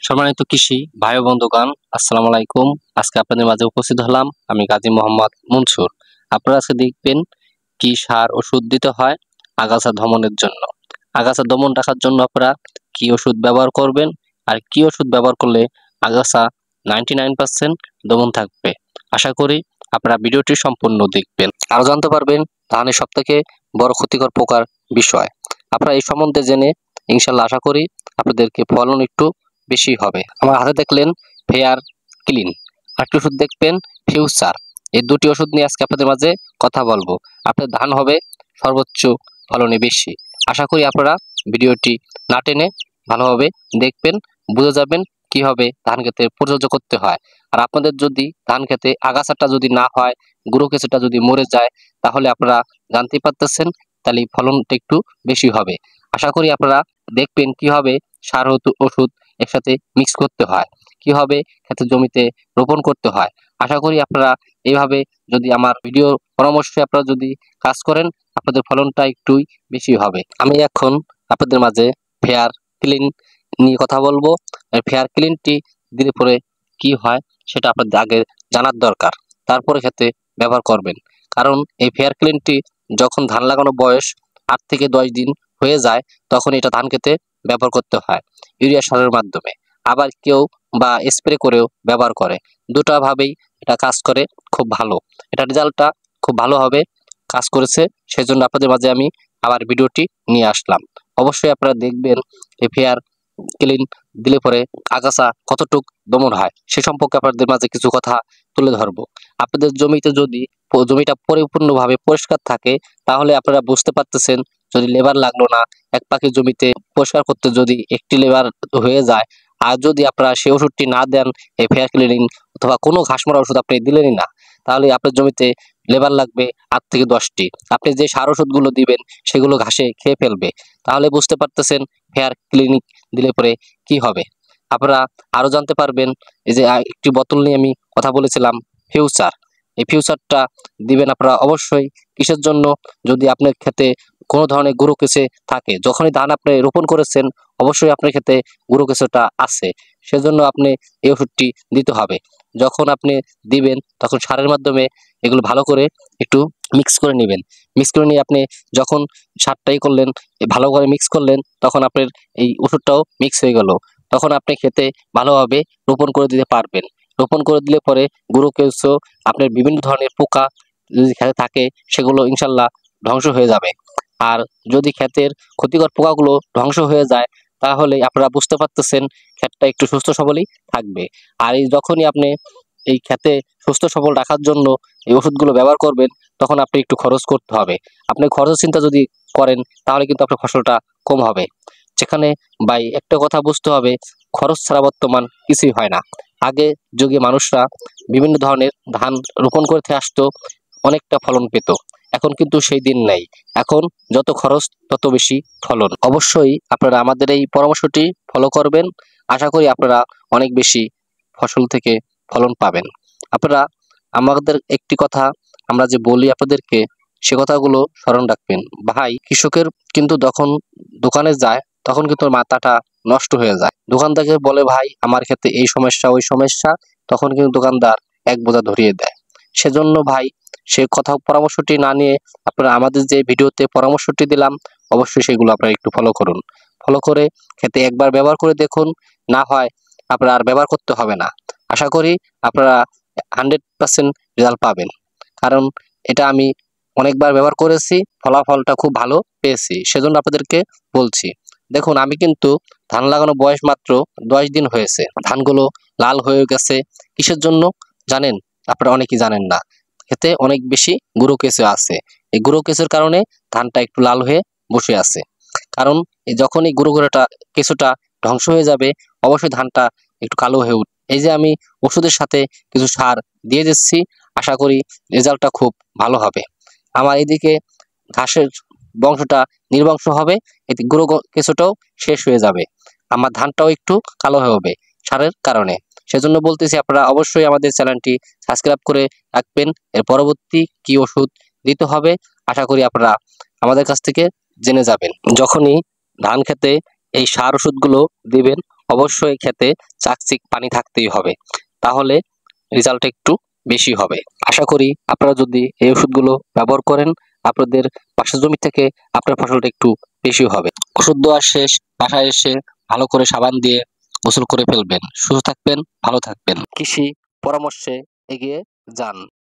সম্মানিত কৃষি ভাই ও বন্ধুগণ, আসসালামু আলাইকুম। আজকে আপনাদের মাঝে উপস্থিত হলাম আমি গাজী মোহাম্মদ মনসুর। আপনারা আজকে দেখবেন কি সার ওষুধ দিতে হয় আগাছা দমনের জন্য। আগাছা দমন রাখার জন্য আপনারা কি ওষুধ ব্যবহার করবেন আর কি ওষুধ ব্যবহার করলে আগাছা 99% দমন থাকবে। আশা করি আপনারা ভিডিওটি সম্পূর্ণ দেখবেন, আরো জানতে পারবেন ধানের সবথেকে বড় ক্ষতিকর পোকার বিষয়। আপনারা এই সম্বন্ধে জেনে ইনশাল্লাহ আশা করি আপনাদেরকে ফলন একটু বেশি হবে। আমার হাতে দেখলেন ফেয়ার ক্লিন, আরেকটি ওষুধ দেখবেন ফিউচার। এই দুটি ওষুধ নিয়ে আজকে আপনাদের মাঝে কথা বলবো। আপনার ধান হবে সর্বোচ্চ ফলনে বেশি। আশা করি আপনারা ভিডিওটি না টেনে ভালোভাবে দেখবেন, বুঝে যাবেন কিভাবে ধান খেতে পরিচর্য করতে হয়। আর আপনাদের যদি ধান খেতে আগাছাটা যদি না হয়, গুঁড়ো কেঁচোটা যদি মরে যায়, তাহলে আপনারা জানতেই পারতেছেন তাহলে ফলনটা একটু বেশি হবে। আশা করি আপনারা দেখবেন কিভাবে সার ওষুধ একসাথে মিক্স করতে হয়, কিভাবে ক্ষেতের জমিতে রোপণ করতে হয়। আশা করি আপনারা এইভাবে যদি আমার ভিডিও পরামর্শে আপনারা যদি কাজ করেন, আপনাদের ফলনটা একটুই বেশি হবে। আমি এখন আপনাদের মাঝে ফেয়ার ক্লিন নিয়ে কথা বলবো। ফেয়ার ক্লিনটি দিলে পরে কি হয় সেটা আপনাদের আগে জানার দরকার, তারপরে ক্ষেতে ব্যবহার করবেন। কারণ এই ফেয়ার ক্লিনটি যখন ধান লাগানো বয়স 8 থেকে 10 দিন হয়ে যায়, তখন এটা ধান খেতে ব্যবহার করতে হয় ইউরিয়া সারের মাধ্যমে। আবার কেউ বা স্প্রে করেও ব্যবহার করে। দুটা ভাবেই এটা কাজ করে খুব ভালো। এটা রেজাল্টটা খুব ভালো হবে, কাজ করেছে। সেজন্য আপনাদের মাঝে আমি আবার ভিডিওটি নিয়ে আসলাম। অবশ্যই আপনারা দেখবেন এই ফেয়ার ক্লিন দিলে পরে আগাছা কতটুক দমন হয় সে সম্পর্কে আপনাদের মাঝে কিছু কথা তুলে ধরবো। আপনাদের জমিতে যদি জমিটা পরিপূর্ণভাবে পরিষ্কার থাকে, তাহলে আপনারা বুঝতে পারতেছেন যদি লেবার লাগলো না, এক পাখি জমিতে পরিষ্কার করতে যদি একটি লেবার হয়ে যায়, আর যদি আপনারা সেই ওষুধটি না দেন, এই ফেয়ার ক্লিনিং অথবা কোনো ঘাস মারা ওষুধ আপনি দিলেনই না, তাহলে আপনার জমিতে লেবার লাগবে 8 থেকে 10টি। আপনি যে সার ওষুধগুলো দিবেন সেগুলো ঘাসে খেয়ে ফেলবে। তাহলে বুঝতে পারতেছেন ফেয়ার ক্লিনিক দিলে পরে কি হবে। আপনারা আরো জানতে পারবেন এই যে একটি বোতল নিয়ে আমি কথা বলেছিলাম ফিউচার। এই ফিউচারটা দিবেন আপনারা অবশ্যই কিসের জন্য, যদি আপনার ক্ষেতে কোনো ধরনের গুঁড়ো কেঁচে থাকে। যখনই ধান আপনি রোপণ করেছেন, অবশ্যই আপনার ক্ষেতে গুঁড়ো কেঁচোটা আছে, সেজন্য আপনি এই ওষুধটি দিতে হবে। যখন আপনি দিবেন তখন সারের মাধ্যমে এগুলো ভালো করে একটু মিক্স করে নেবেন। মিক্স করে নিয়ে আপনি যখন সারটাই করলেন, ভালো করে মিক্স করলেন, তখন আপনার এই ওষুধটাও মিক্স হয়ে গেল। তখন আপনি খেতে ভালোভাবে রোপণ করে দিতে পারবেন। রোপণ করে দিলে পরে গুঁড়ো কেঁচো আপনার বিভিন্ন ধরনের পোকা যদি খেতে থাকে, সেগুলো ইনশাল্লাহ ধ্বংস হয়ে যাবে। আর যদি ক্ষেতের ক্ষতিকর পোকাগুলো ধ্বংস হয়ে যায়, তাহলে আপনারা বুঝতে পারতেছেন ক্ষেতটা একটু সুস্থ সবলই থাকবে। আর এই যখনই আপনি এই ক্ষেতে সুস্থ সবল রাখার জন্য এই ওষুধগুলো ব্যবহার করবেন, তখন আপনি একটু খরচ করতে হবে। আপনি খরচের চিন্তা যদি করেন, তাহলে কিন্তু আপনার ফসলটা কম হবে। যেখানে ভাই একটা কথা বুঝতে হবে, খরচ ছাড়া বর্তমান কিছুই হয় না। আগে যুগে মানুষরা বিভিন্ন ধরনের ধান রোপণ করতে আসতো, অনেকটা ফলন পেত। এখন কিন্তু সেই দিন নাই। এখন যত খরচ তত বেশি ফলন। অবশ্যই আপনারা আমাদের এই পরামর্শটি ফলো করবেন। আশা করি আপনারা অনেক বেশি ফসল থেকে ফলন পাবেন। আপনারা আমাদের একটি কথা আমরা যে বলি আপনাদেরকে, সে কথাগুলো স্মরণ রাখবেন। ভাই, কৃষকের কিন্তু যখন দোকানে যায়, তখন কিন্তু মাথাটা নষ্ট হয়ে যায়। দোকানদারকে বলে ভাই আমার ক্ষেত্রে এই সমস্যা ওই সমস্যা, তখন কিন্তু দোকানদার এক বোঝা ধরিয়ে দেয়। সেজন্য ভাই সে কথা পরামর্শটি না নিয়ে আপনারা আমাদের যে ভিডিওতে পরামর্শটি দিলাম, অবশ্যই সেগুলো আপনারা একটু ফলো করুন। ফলো করে খেতে একবার ব্যবহার করে দেখুন, না হয় আপনারা আর ব্যবহার করতে হবে না। আশা করি আপনারা 100% রেজাল্ট পাবেন। কারণ এটা আমি অনেকবার ব্যবহার করেছি, ফলাফলটা খুব ভালো পেয়েছি, সেজন্য আপনাদেরকে বলছি। দেখুন, আমি কিন্তু ধান লাগানো বয়স মাত্র 10 দিন হয়েছে, ধানগুলো লাল হয়ে গেছে। কিসের জন্য জানেন? আপনারা অনেকেই জানেন না। এতে অনেক বেশি গুঁড়ো কেঁচো আছে। এই গুঁড়ো কেঁচোর কারণে ধানটা একটু লাল হয়ে বসে আছে। কারণ যখন এই কেঁচোটা ধ্বংস হয়ে যাবে, অবশ্যই ধানটা একটু কালো হয়ে উঠবে। এই যে আমি ওষুধের সাথে কিছু সার দিয়ে দিচ্ছি, আশা করি রেজাল্টটা খুব ভালো হবে। আমার এদিকে ঘাসের বংশটা নির্বংশ হবে, এতে গুঁড়ো কেঁচোটাও শেষ হয়ে যাবে। আমার ধানটাও একটু কালো হবে সারের কারণে। সেজন্য বলতেছি আপনারা অবশ্যই আমাদের চ্যানেলটি সাবস্ক্রাইব করে রাখবেন। এর পরবর্তী কি ওষুধ দিতে হবে আশা করি আপনারা আমাদের কাছ থেকে জেনে যাবেন। যখনই ধান খেতে এই সার ওষুধগুলো দিবেন, অবশ্যই ক্ষেতে চাকচিক পানি থাকতেই হবে, তাহলে রেজাল্ট একটু বেশি হবে। আশা করি আপনারা যদি এই ওষুধগুলো ব্যবহার করেন, আপনাদের পাশের জমি থেকে আপনার ফসলটা একটু বেশি হবে। ওষুধ দেওয়া শেষ, বাসায় এসে ভালো করে সাবান দিয়ে গোসল করে ফেলবেন। সুস্থ থাকবেন, ভালো থাকবেন। কৃষি পরামর্শে এগিয়ে যান।